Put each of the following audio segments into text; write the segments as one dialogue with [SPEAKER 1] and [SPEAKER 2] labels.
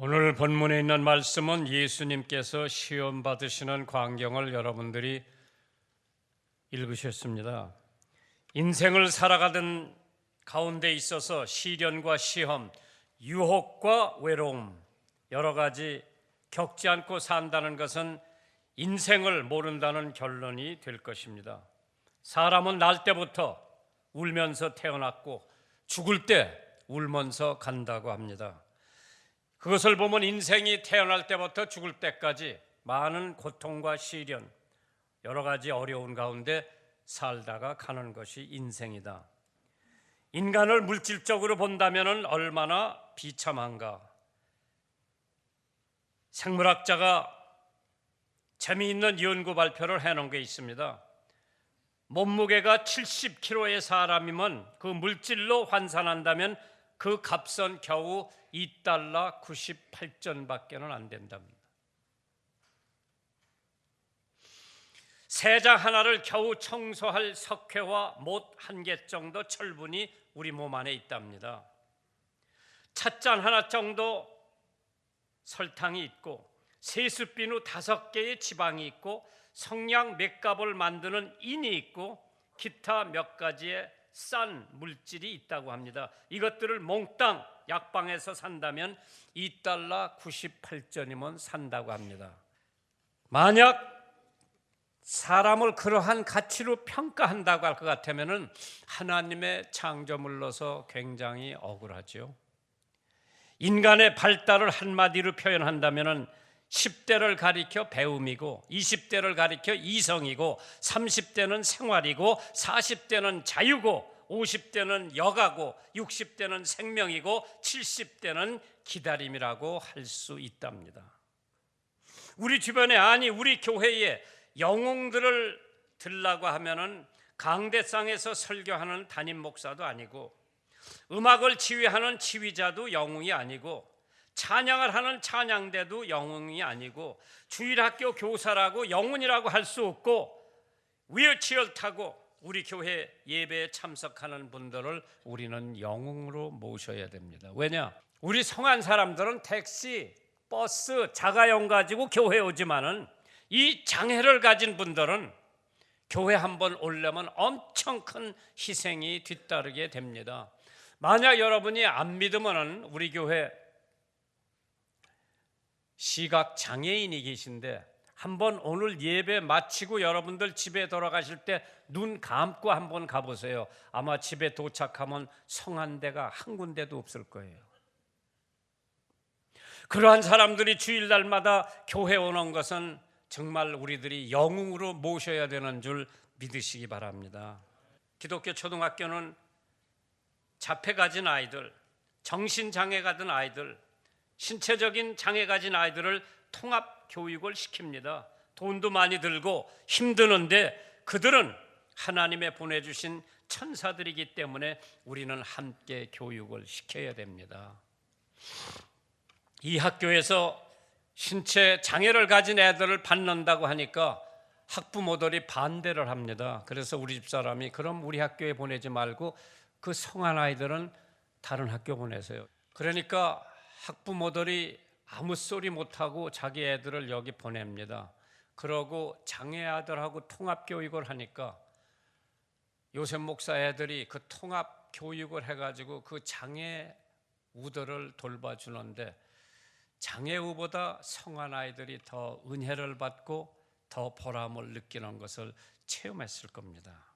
[SPEAKER 1] 오늘 본문에 있는 말씀은 예수님께서 시험 받으시는 광경을 여러분들이 읽으셨습니다. 인생을 살아가던 가운데 있어서 시련과 시험, 유혹과 외로움, 여러 가지 겪지 않고 산다는 것은 인생을 모른다는 결론이 될 것입니다. 사람은 날 때부터 울면서 태어났고 죽을 때 울면서 간다고 합니다. 그것을 보면 인생이 태어날 때부터 죽을 때까지 많은 고통과 시련, 여러 가지 어려운 가운데 살다가 가는 것이 인생이다. 인간을 물질적으로 본다면 얼마나 비참한가. 생물학자가 재미있는 연구 발표를 해놓은 게 있습니다. 몸무게가 70kg의 사람이면 그 물질로 환산한다면 그 값은 겨우 $2 98전밖에는 안 된답니다. 세장 하나를 겨우 청소할 석회와 못 한 개 정도 철분이 우리 몸 안에 있답니다. 찻잔 하나 정도 설탕이 있고 세숫비누 5개의 지방이 있고 성냥 몇 값을 만드는 인이 있고 기타 몇 가지의 싼 물질이 있다고 합니다. 이것들을 몽땅 약방에서 산다면 $2 98전이면 산다고 합니다. 만약 사람을 그러한 가치로 평가한다고 할 것 같으면 하나님의 창조물로서 굉장히 억울하죠. 인간의 발달을 한마디로 표현한다면 10대를 가리켜 배움이고 20대를 가리켜 이성이고 30대는 생활이고 40대는 자유고 50대는 여가고 60대는 생명이고 70대는 기다림이라고 할 수 있답니다. 우리 주변에, 아니 우리 교회에 영웅들을 들라고 하면은 강대상에서 설교하는 담임 목사도 아니고 음악을 지휘하는 지휘자도 영웅이 아니고 찬양을 하는 찬양대도 영웅이 아니고 주일학교 교사라고 영웅이라고 할 수 없고 휠체어를 타고 우리 교회 예배에 참석하는 분들을 우리는 영웅으로 모셔야 됩니다. 왜냐? 우리 성한 사람들은 택시, 버스, 자가용 가지고 교회에 오지만은 이 장애를 가진 분들은 교회 한번 오려면 엄청 큰 희생이 뒤따르게 됩니다. 만약 여러분이 안 믿으면 우리 교회 시각 장애인이 계신데 한번 오늘 예배 마치고 여러분들 집에 돌아가실 때 눈 감고 한번 가보세요. 아마 집에 도착하면 성한 데가 한 군데도 없을 거예요. 그러한 사람들이 주일날마다 교회 오는 것은 정말 우리들이 영웅으로 모셔야 되는 줄 믿으시기 바랍니다. 기독교 초등학교는 자폐 가진 아이들, 정신장애 가진 아이들, 신체적인 장애 가진 아이들을 통합 교육을 시킵니다. 돈도 많이 들고 힘드는데 그들은 하나님의 보내주신 천사들이기 때문에 우리는 함께 교육을 시켜야 됩니다. 이 학교에서 신체 장애를 가진 애들을 받는다고 하니까 학부모들이 반대를 합니다. 그래서 우리 집사람이 그럼 우리 학교에 보내지 말고 그 성한 아이들은 다른 학교 보내세요. 그러니까 학부모들이 아무 소리 못하고 자기 애들을 여기 보냅니다. 그러고 장애 아들하고 통합 교육을 하니까 요셉 목사 애들이 그 통합 교육을 해가지고 그 장애 우들을 돌봐주는데 장애우보다 성한 아이들이 더 은혜를 받고 더 보람을 느끼는 것을 체험했을 겁니다.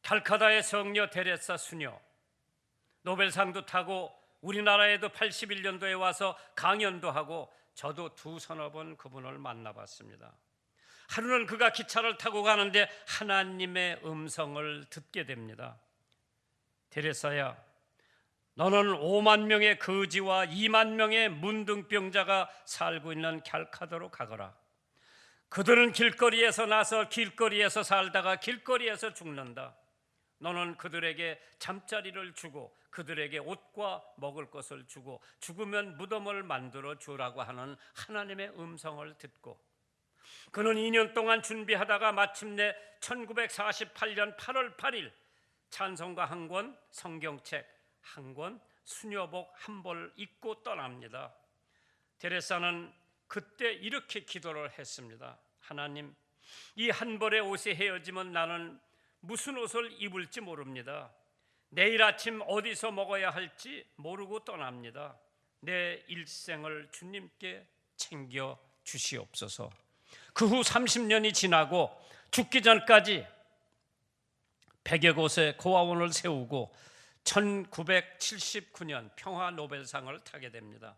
[SPEAKER 1] 칼카다의 성녀 데레사 수녀, 노벨상도 타고 우리나라에도 81년도에 와서 강연도 하고 저도 2-3번 그분을 만나봤습니다. 하루는 그가 기차를 타고 가는데 하나님의 음성을 듣게 됩니다. 데레사야, 너는 5만 명의 거지와 2만 명의 문둥병자가 살고 있는 칼카다로 가거라. 그들은 길거리에서 나서 길거리에서 살다가 길거리에서 죽는다. 너는 그들에게 잠자리를 주고 그들에게 옷과 먹을 것을 주고 죽으면 무덤을 만들어 주라고 하는 하나님의 음성을 듣고 그는 2년 동안 준비하다가 마침내 1948년 8월 8일 찬송가 한 권, 성경책 한 권, 수녀복 한 벌 입고 떠납니다. 데레사는 그때 이렇게 기도를 했습니다. 하나님, 이 한 벌의 옷에 헤어지면 나는 무슨 옷을 입을지 모릅니다. 내일 아침 어디서 먹어야 할지 모르고 떠납니다. 내 일생을 주님께 챙겨 주시옵소서. 그 후 30년이 지나고 죽기 전까지 100여 곳에 고아원을 세우고 1979년 평화 노벨상을 타게 됩니다.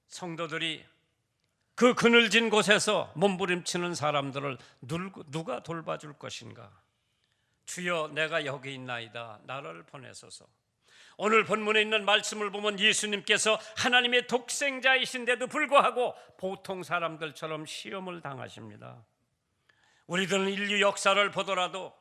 [SPEAKER 1] 성도들이 그 그늘진 곳에서 몸부림치는 사람들을 누가 돌봐줄 것인가? 주여, 내가 여기 있나이다. 나를 보내소서. 오늘 본문에 있는 말씀을 보면 예수님께서 하나님의 독생자이신데도 불구하고 보통 사람들처럼 시험을 당하십니다. 우리들은 인류 역사를 보더라도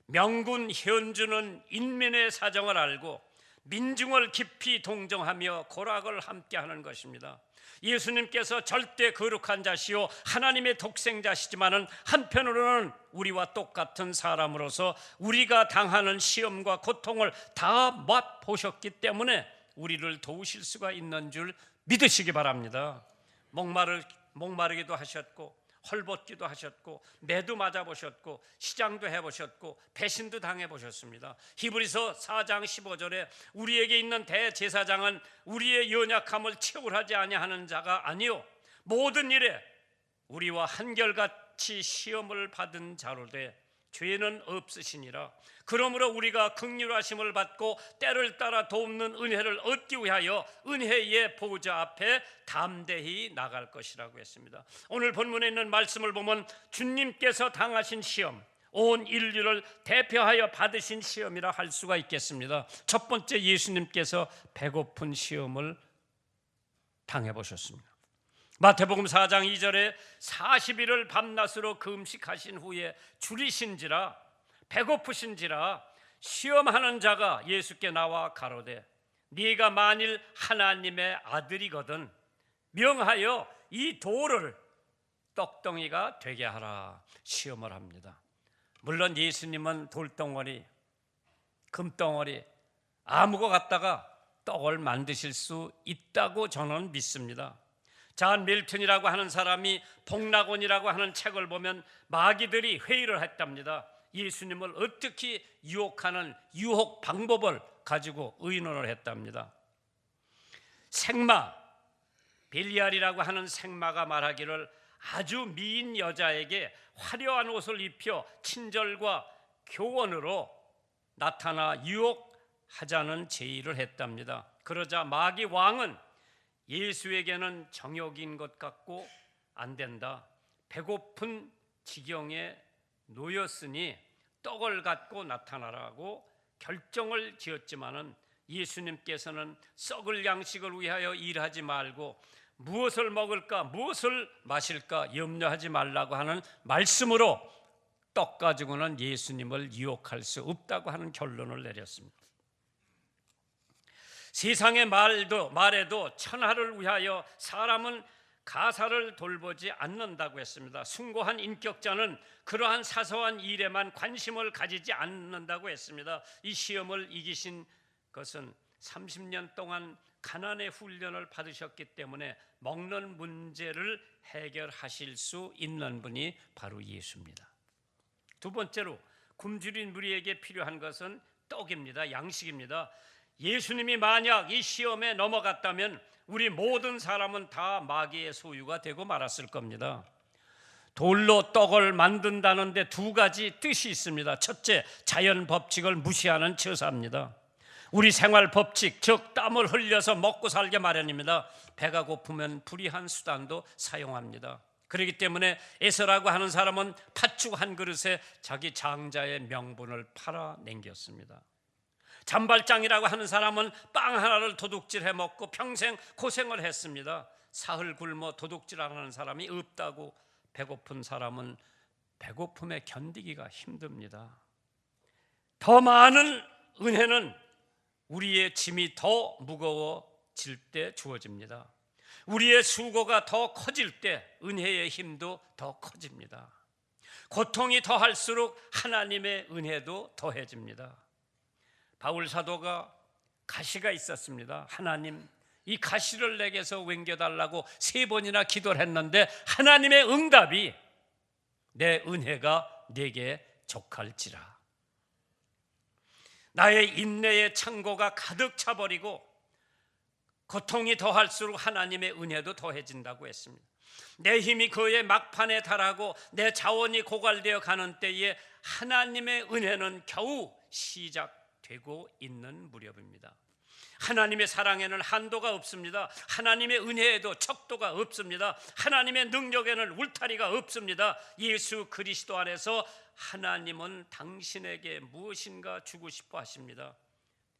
[SPEAKER 1] 명군 현주는 인민의 사정을 알고 민중을 깊이 동정하며 고락을 함께하는 것입니다. 예수님께서 절대 거룩한 자시요 하나님의 독생자시지만은 한편으로는 우리와 똑같은 사람으로서 우리가 당하는 시험과 고통을 다 맛보셨기 때문에 우리를 도우실 수가 있는 줄 믿으시기 바랍니다. 목마르기도 하셨고 헐벗기도 하셨고 매도 맞아보셨고 시장도 해보셨고 배신도 당해보셨습니다. 히브리서 4장 15절에 우리에게 있는 대제사장은 우리의 연약함을 채울하지 아니하는 자가 아니요 모든 일에 우리와 한결같이 시험을 받은 자로되 죄는 없으시니라. 그러므로 우리가 긍휼하심을 받고 때를 따라 돕는 은혜를 얻기 위하여 은혜의 보좌 앞에 담대히 나갈 것이라고 했습니다. 오늘 본문에 있는 말씀을 보면 주님께서 당하신 시험, 온 인류를 대표하여 받으신 시험이라 할 수가 있겠습니다. 첫 번째, 예수님께서 배고픈 시험을 당해보셨습니다. 마태복음 4장 2절에 40일을 밤낮으로 금식하신 후에 줄이신지라 배고프신지라 시험하는 자가 예수께 나와 가로되 네가 만일 하나님의 아들이거든 명하여 이 돌을 떡덩이가 되게 하라 시험을 합니다. 물론 예수님은 돌덩어리, 금덩어리 아무 것 갖다가 떡을 만드실 수 있다고 저는 믿습니다. 잔 밀턴이라고 하는 사람이 복락원이라고 하는 책을 보면 마귀들이 회의를 했답니다. 예수님을 어떻게 유혹하는 유혹 방법을 가지고 의논을 했답니다. 생마, 벨리알이라고 하는 생마가 말하기를 아주 미인 여자에게 화려한 옷을 입혀 친절과 교원으로 나타나 유혹하자는 제의를 했답니다. 그러자 마귀 왕은 예수에게는 정욕인 것 같고 안 된다. 배고픈 지경에 놓였으니 떡을 갖고 나타나라고 결정을 지었지만은 예수님께서는 썩을 양식을 위하여 일하지 말고 무엇을 먹을까 무엇을 마실까 염려하지 말라고 하는 말씀으로 떡 가지고는 예수님을 유혹할 수 없다고 하는 결론을 내렸습니다. 세상의 말에도 천하를 위하여 사람은 가사를 돌보지 않는다고 했습니다. 숭고한 인격자는 그러한 사소한 일에만 관심을 가지지 않는다고 했습니다. 이 시험을 이기신 것은 30년 동안 가난의 훈련을 받으셨기 때문에 먹는 문제를 해결하실 수 있는 분이 바로 예수입니다. 두 번째로 굶주린 무리에게 필요한 것은 떡입니다. 양식입니다. 예수님이 만약 이 시험에 넘어갔다면 우리 모든 사람은 다 마귀의 소유가 되고 말았을 겁니다. 돌로 떡을 만든다는데 두 가지 뜻이 있습니다. 첫째, 자연 법칙을 무시하는 처사입니다. 우리 생활 법칙, 즉 땀을 흘려서 먹고 살게 마련입니다. 배가 고프면 불의한 수단도 사용합니다. 그렇기 때문에 에서라고 하는 사람은 팥죽 한 그릇에 자기 장자의 명분을 팔아넘겼습니다. 잔발장이라고 하는 사람은 빵 하나를 도둑질해 먹고 평생 고생을 했습니다. 사흘 굶어 도둑질하는 사람이 없다고 배고픈 사람은 배고픔에 견디기가 힘듭니다. 더 많은 은혜는 우리의 짐이 더 무거워질 때 주어집니다. 우리의 수고가 더 커질 때 은혜의 힘도 더 커집니다. 고통이 더할수록 하나님의 은혜도 더해집니다. 바울 사도가 가시가 있었습니다. 하나님, 이 가시를 내게서 옮겨달라고 3번이나 기도를 했는데 하나님의 응답이 내 은혜가 내게 족할지라. 나의 인내의 창고가 가득 차버리고 고통이 더할수록 하나님의 은혜도 더해진다고 했습니다. 내 힘이 그의 막판에 달하고 내 자원이 고갈되어 가는 때에 하나님의 은혜는 겨우 시작되고 있는 무렵입니다. 하나님의 사랑에는 한도가 없습니다. 하나님의 은혜에도 척도가 없습니다. 하나님의 능력에는 울타리가 없습니다. 예수 그리스도 안에서 하나님은 당신에게 무엇인가 주고 싶어 하십니다.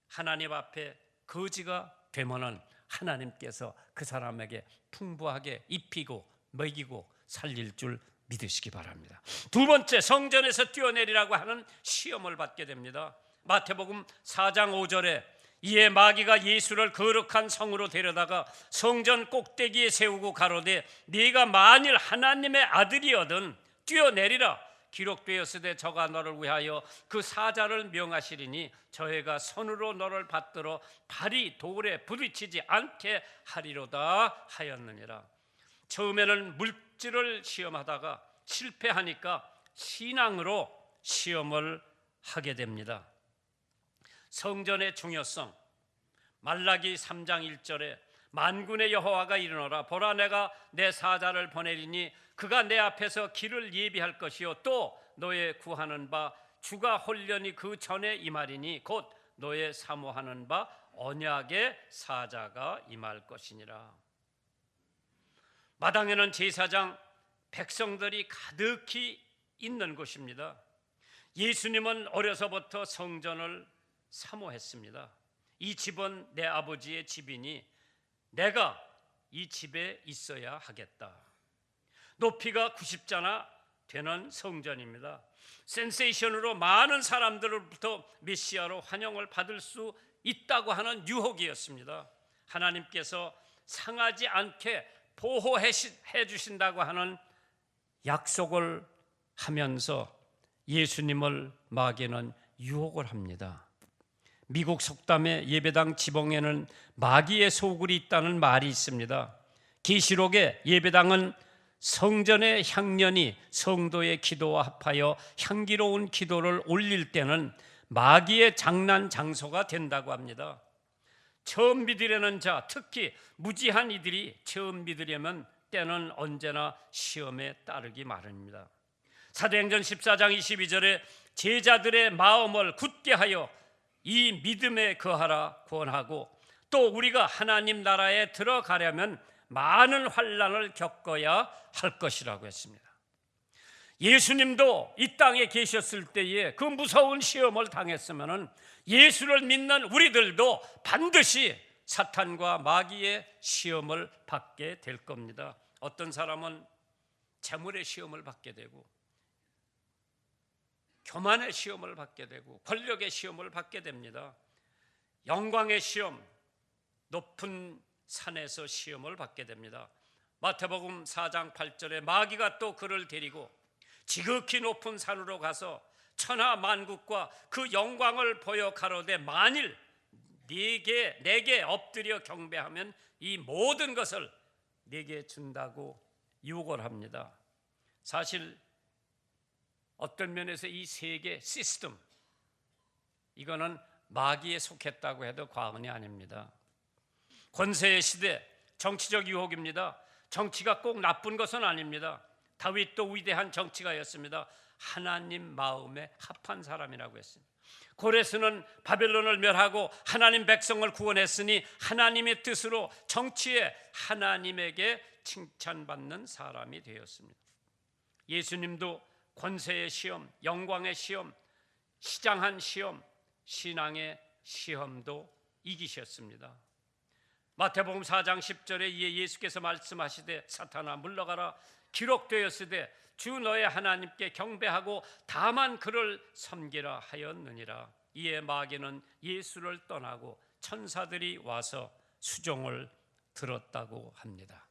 [SPEAKER 1] 하나님 앞에 거지가 되면은 하나님께서 그 사람에게 풍부하게 입히고 먹이고 살릴 줄 믿으시기 바랍니다. 두 번째, 성전에서 뛰어내리라고 하는 시험을 받게 됩니다. 마태복음 4장 5절에 이에 마귀가 예수를 거룩한 성으로 데려다가 성전 꼭대기에 세우고 가로되 네가 만일 하나님의 아들이거든 뛰어내리라. 기록되었으되 저가 너를 위하여 그 사자를 명하시리니 저희가 손으로 너를 받들어 발이 돌에 부딪히지 않게 하리로다 하였느니라. 처음에는 물질을 시험하다가 실패하니까 신앙으로 시험을 하게 됩니다. 성전의 중요성, 말라기 3장 1절에 만군의 여호와가 이르노라 보라 내가 내 사자를 보내리니 그가 내 앞에서 길을 예비할 것이요 또 너의 구하는 바 주가 홀련히 그 전에 임하리니 곧 너의 사모하는 바 언약의 사자가 임할 것이니라. 마당에는 제사장 백성들이 가득히 있는 곳입니다. 예수님은 어려서부터 성전을 사모했습니다. 이 집은 내 아버지의 집이니 내가 이 집에 있어야 하겠다. 높이가 90자나 되는 성전입니다. 센세이션으로 많은 사람들로부터 메시아로 환영을 받을 수 있다고 하는 유혹이었습니다. 하나님께서 상하지 않게 보호해 주신다고 하는 약속을 하면서 예수님을 마귀는 유혹을 합니다. 미국 속담의 예배당 지붕에는 마귀의 소굴이 있다는 말이 있습니다. 계시록의 예배당은 성전의 향년이 성도의 기도와 합하여 향기로운 기도를 올릴 때는 마귀의 장난 장소가 된다고 합니다. 처음 믿으려는 자, 특히 무지한 이들이 처음 믿으려면 때는 언제나 시험에 따르기 마련입니다. 사도행전 14장 22절에 제자들의 마음을 굳게 하여 이 믿음에 거하라 권하고 또 우리가 하나님 나라에 들어가려면 많은 환난을 겪어야 할 것이라고 했습니다. 예수님도 이 땅에 계셨을 때에 그 무서운 시험을 당했으면 예수를 믿는 우리들도 반드시 사탄과 마귀의 시험을 받게 될 겁니다. 어떤 사람은 재물의 시험을 받게 되고 교만의 시험을 받게 되고 권력의 시험을 받게 됩니다. 영광의 시험, 높은 산에서 시험을 받게 됩니다. 마태복음 4장 8절에 마귀가 또 그를 데리고 지극히 높은 산으로 가서 천하 만국과 그 영광을 보여 가로되 만일 내게 엎드려 경배하면 이 모든 것을 내게 준다고 유혹을 합니다. 사실 어떤 면에서 이 세계 시스템 이거는 마귀에 속했다고 해도 과언이 아닙니다. 권세의 시대, 정치적 유혹입니다. 정치가 꼭 나쁜 것은 아닙니다. 다윗도 위대한 정치가였습니다. 하나님 마음에 합한 사람이라고 했습니다. 고레스는 바벨론을 멸하고 하나님 백성을 구원했으니 하나님의 뜻으로 정치에 하나님에게 칭찬받는 사람이 되었습니다. 예수님도 권세의 시험, 영광의 시험, 시장한 시험, 신앙의 시험도 이기셨습니다. 마태복음 4장 10절에 이에 예수께서 말씀하시되 사탄아 물러가라 기록되었으되 주 너의 하나님께 경배하고 다만 그를 섬기라 하였느니라. 이에 마귀는 예수를 떠나고 천사들이 와서 수종을 들었다고 합니다.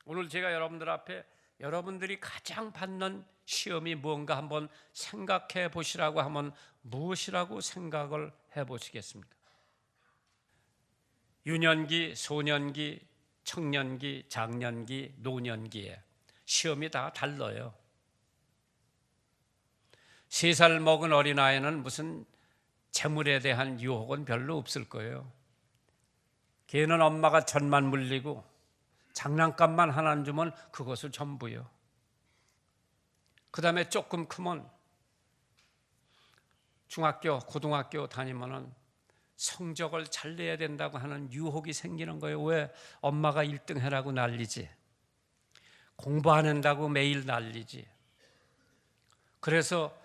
[SPEAKER 1] 오늘 제가 여러분들 앞에 여러분들이 가장 받는 시험이 무언가 한번 생각해 보시라고 하면 무엇이라고 생각을 해 보시겠습니까? 유년기, 소년기, 청년기, 장년기, 노년기에 시험이 다 달라요. 3살 먹은 어린아이는 무슨 재물에 대한 유혹은 별로 없을 거예요. 걔는 엄마가 젖만 물리고 장난감만 하나 주면 그것을 전부요. 그 다음에 조금 크면 중학교, 고등학교 다니면은 성적을 잘 내야 된다고 하는 유혹이 생기는 거예요. 왜? 엄마가 1등 해라고 난리지. 공부 안 한다고 매일 난리지. 그래서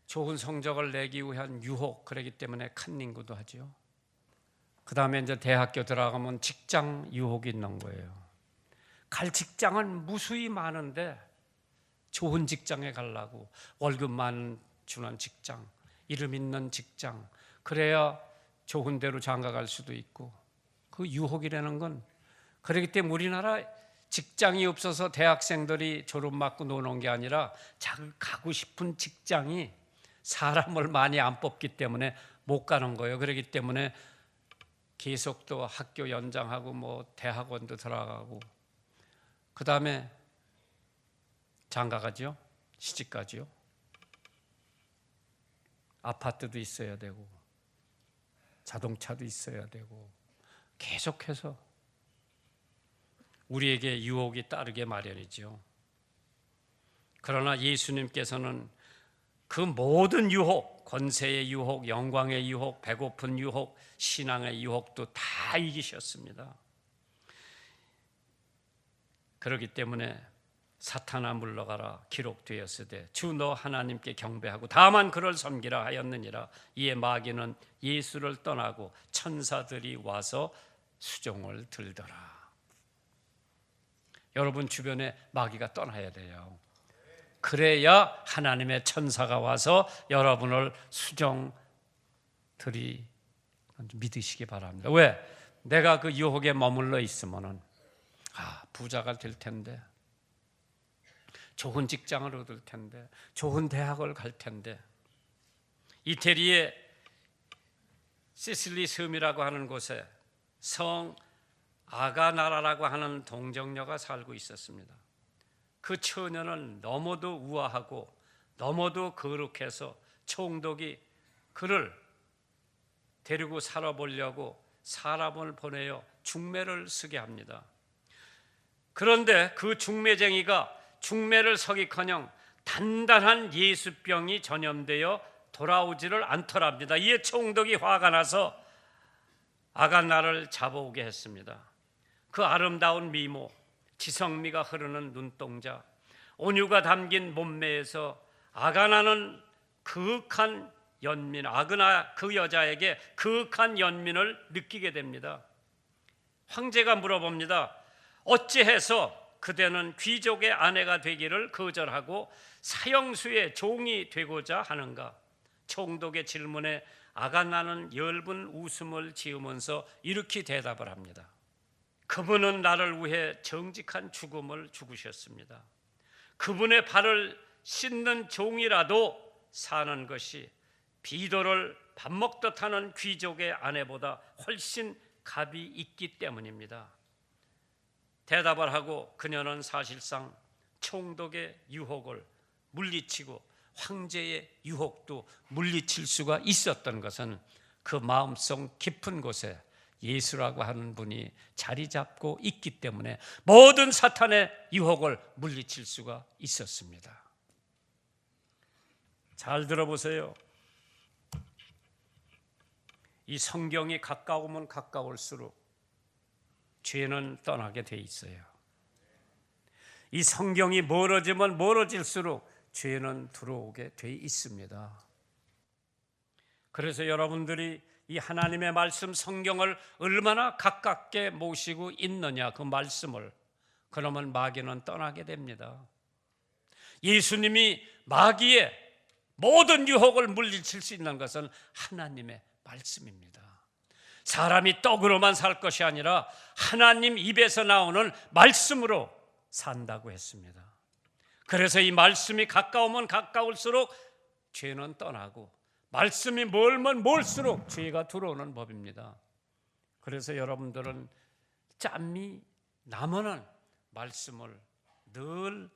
[SPEAKER 1] 좋은 성적을 내기 위한 유혹, 그러기 때문에 칸닝구도 하죠. 그 다음에 이제 대학교 들어가면 직장 유혹이 있는 거예요. 갈 직장은 무수히 많은데 좋은 직장에 가려고, 월급만 주는 직장, 이름 있는 직장, 그래야 좋은 데로 장가갈 수도 있고, 그 유혹이라는 건, 그렇기 때문에 우리나라 직장이 없어서 대학생들이 졸업 맞고 노는 게 아니라 자기 가고 싶은 직장이 사람을 많이 안 뽑기 때문에 못 가는 거예요. 그렇기 때문에 계속 또 학교 연장하고 뭐 대학원도 들어가고, 그 다음에 장가가죠. 시집가죠. 아파트도 있어야 되고 자동차도 있어야 되고, 계속해서 우리에게 유혹이 따르게 마련이죠. 그러나 예수님께서는 그 모든 유혹, 권세의 유혹, 영광의 유혹, 배고픈 유혹, 신앙의 유혹도 다 이기셨습니다. 그렇기 때문에 사탄아 물러가라 기록되었으되 주 너 하나님께 경배하고 다만 그를 섬기라 하였느니라. 이에 마귀는 예수를 떠나고 천사들이 와서 수종을 들더라. 여러분 주변에 마귀가 떠나야 돼요. 그래야 하나님의 천사가 와서 여러분을 수종 들이 믿으시기 바랍니다. 왜? 내가 그 유혹에 머물러 있으면은 부자가 될 텐데, 좋은 직장을 얻을 텐데, 좋은 대학을 갈 텐데. 이태리의 시실리 섬이라고 하는 곳에 성 아가나라라고 하는 동정녀가 살고 있었습니다. 그 처녀는 너무도 우아하고 너무도 거룩해서 총독이 그를 데리고 살아보려고 사람을 보내어 중매를 서게 합니다. 그런데 그 중매쟁이가 중매를 서기커녕 단단한 예수병이 전염되어 돌아오지를 않더랍니다. 이에 총독이 화가 나서 아가나를 잡아오게 했습니다. 그 아름다운 미모, 지성미가 흐르는 눈동자, 온유가 담긴 몸매에서 아가나는 그윽한 연민, 아그나 그 여자에게 그윽한 연민을 느끼게 됩니다. 황제가 물어봅니다. 어찌해서 그대는 귀족의 아내가 되기를 거절하고 사형수의 종이 되고자 하는가? 총독의 질문에 아가나는 엷은 웃음을 지으면서 이렇게 대답을 합니다. 그분은 나를 위해 정직한 죽음을 죽으셨습니다. 그분의 발을 씻는 종이라도 사는 것이 비도를 밥 먹듯 하는 귀족의 아내보다 훨씬 값이 있기 때문입니다. 대답을 하고 그녀는 사실상 총독의 유혹을 물리치고 황제의 유혹도 물리칠 수가 있었던 것은 그 마음속 깊은 곳에 예수라고 하는 분이 자리 잡고 있기 때문에 모든 사탄의 유혹을 물리칠 수가 있었습니다. 잘 들어보세요. 이 성경이 가까우면 가까울수록 죄는 떠나게 돼 있어요. 이 성경이 멀어지면 멀어질수록 죄는 들어오게 돼 있습니다. 그래서 여러분들이 이 하나님의 말씀 성경을 얼마나 가깝게 모시고 있느냐, 그 말씀을, 그러면 마귀는 떠나게 됩니다. 예수님이 마귀의 모든 유혹을 물리칠 수 있는 것은 하나님의 말씀입니다. 사람이 떡으로만 살 것이 아니라 하나님 입에서 나오는 말씀으로 산다고 했습니다. 그래서 이 말씀이 가까우면 가까울수록 죄는 떠나고 말씀이 멀면 멀수록 죄가 들어오는 법입니다. 그래서 여러분들은 짬이 나면은 말씀을 늘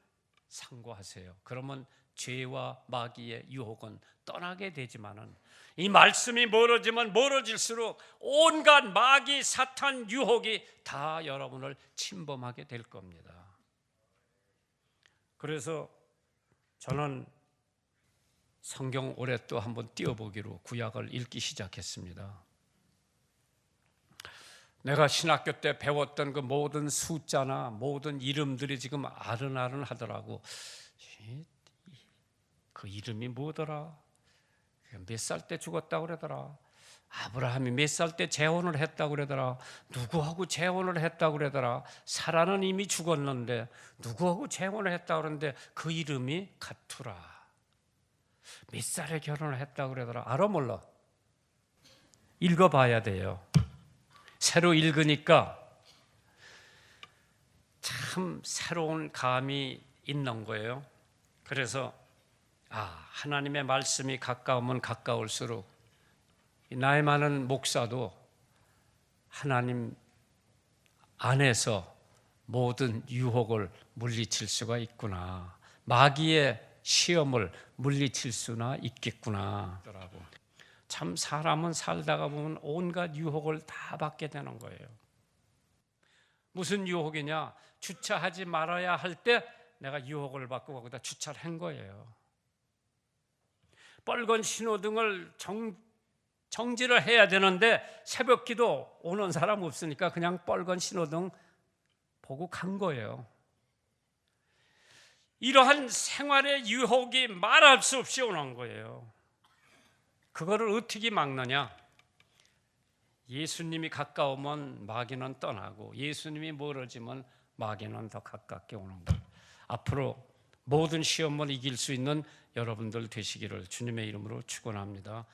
[SPEAKER 1] 상고하세요. 그러면 죄와 마귀의 유혹은 떠나게 되지만은 이 말씀이 멀어지면 멀어질수록 온갖 마귀, 사탄 유혹이 다 여러분을 침범하게 될 겁니다. 그래서 저는 성경 올해 또 한번 띄워보기로 구약을 읽기 시작했습니다. 내가 신학교 때 배웠던 그 모든 숫자나 모든 이름들이 지금 아른아른하더라고. 그 이름이 뭐더라? 몇 살 때 죽었다고 그러더라? 아브라함이 몇 살 때 재혼을 했다고 그러더라? 누구하고 재혼을 했다고 그러더라? 사라는 이미 죽었는데 누구하고 재혼을 했다고 그러는데 그 이름이 같더라. 몇 살에 결혼을 했다고 그러더라? 알아 몰라? 읽어봐야 돼요. 새로 읽으니까 참 새로운 감이 있는 거예요. 그래서 하나님의 말씀이 가까우면 가까울수록 나이 많은 목사도 하나님 안에서 모든 유혹을 물리칠 수가 있구나. 마귀의 시험을 물리칠 수나 있겠구나. 참 사람은 살다가 보면 온갖 유혹을 다 받게 되는 거예요. 무슨 유혹이냐? 주차하지 말아야 할 때 내가 유혹을 받고 거기다 주차를 한 거예요. 빨간 신호등을 정지를 해야 되는데 새벽기도 오는 사람 없으니까 그냥 빨간 신호등 보고 간 거예요. 이러한 생활의 유혹이 말할 수 없이 오는 거예요. 그거를 어떻게 막느냐? 예수님이 가까우면 마귀는 떠나고 예수님이 멀어지면 마귀는 더 가깝게 오는 거예요. 앞으로 모든 시험을 이길 수 있는 여러분들 되시기를 주님의 이름으로 축원합니다.